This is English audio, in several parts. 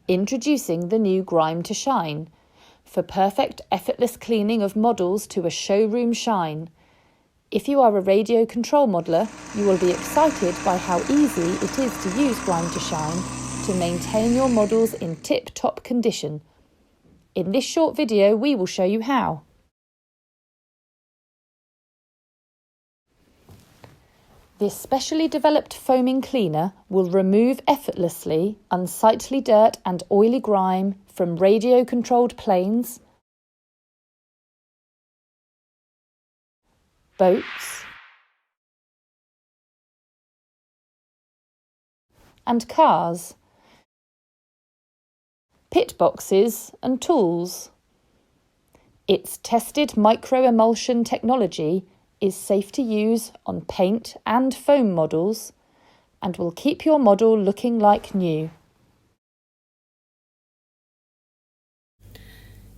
Introducing the new Grime to Shine, for perfect effortless cleaning of models to a showroom shine. If you are a radio control modeller, you will be excited by how easy it is to use Grime to Shine to maintain your models in tip-top condition. In this short video, we will show you how. This specially developed foaming cleaner will remove effortlessly unsightly dirt and oily grime from radio-controlled planes, boats, and cars, pit boxes and tools. Its tested micro-emulsion technology is safe to use on paint and foam models and will keep your model looking like new.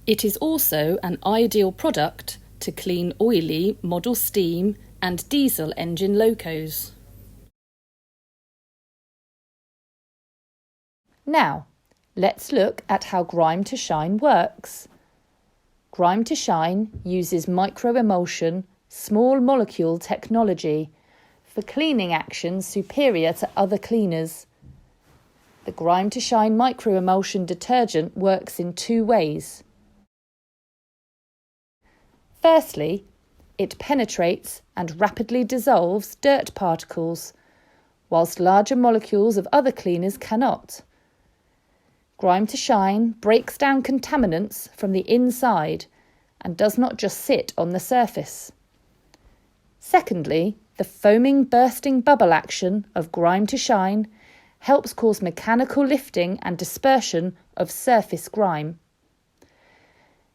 It is also an ideal product to clean oily model steam and diesel engine locos. Now, let's look at how Grime to Shine works. Grime to Shine uses micro-emulsion small molecule technology for cleaning actions superior to other cleaners. The Grime to Shine micro-emulsion detergent works in two ways. Firstly, it penetrates and rapidly dissolves dirt particles, whilst larger molecules of other cleaners cannot. Grime to Shine breaks down contaminants from the inside and does not just sit on the surface. Secondly, the foaming bursting bubble action of Grime to Shine helps cause mechanical lifting and dispersion of surface grime.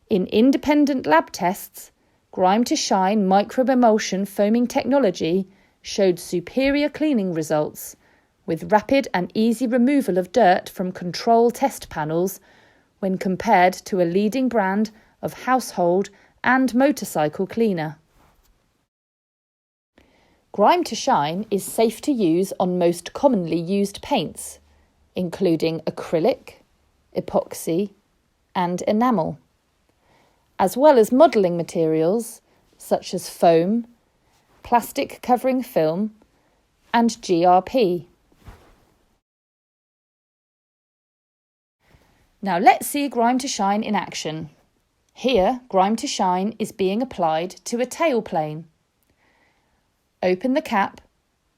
In independent lab tests, Grime to Shine micro-emulsion foaming technology showed superior cleaning results with rapid and easy removal of dirt from control test panels when compared to a leading brand of household and motorcycle cleaner. Grime to Shine is safe to use on most commonly used paints, including acrylic, epoxy, and enamel, as well as modelling materials such as foam, plastic covering film, and GRP. Now let's see Grime to Shine in action. Here, Grime to Shine is being applied to a tailplane. Open the cap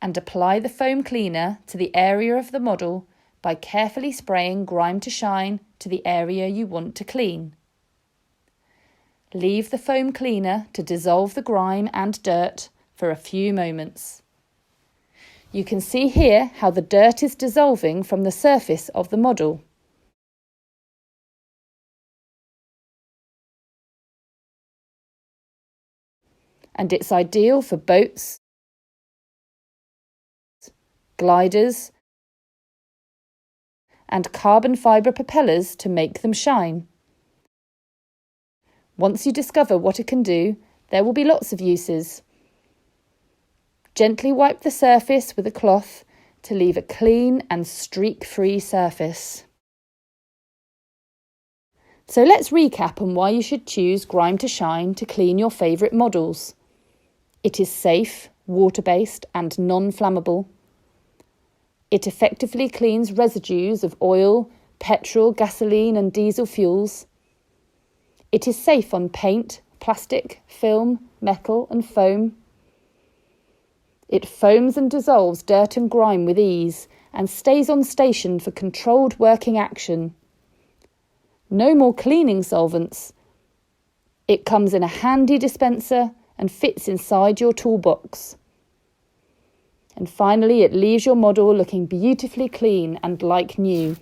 and apply the foam cleaner to the area of the model by carefully spraying Grime to Shine to the area you want to clean. Leave the foam cleaner to dissolve the grime and dirt for a few moments. You can see here how the dirt is dissolving from the surface of the model. And it's ideal for boats, gliders, and carbon fibre propellers to make them shine. Once you discover what it can do, there will be lots of uses. Gently wipe the surface with a cloth to leave a clean and streak-free surface. So let's recap on why you should choose Grime to Shine to clean your favourite models. It is safe, water-based and non-flammable. It effectively cleans residues of oil, petrol, gasoline and diesel fuels. It is safe on paint, plastic, film, metal and foam. It foams and dissolves dirt and grime with ease and stays on station for controlled working action. No more cleaning solvents. It comes in a handy dispenser and fits inside your toolbox. And finally, it leaves your model looking beautifully clean and like new.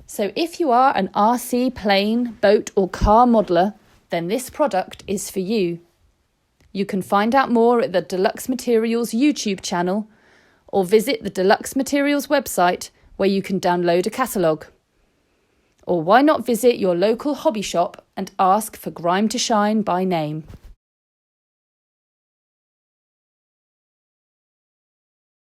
So if you are an RC, plane, boat or car modeller, then this product is for you. You can find out more at the Deluxe Materials YouTube channel or visit the Deluxe Materials website where you can download a catalogue. Or why not visit your local hobby shop and ask for Grime to Shine by name.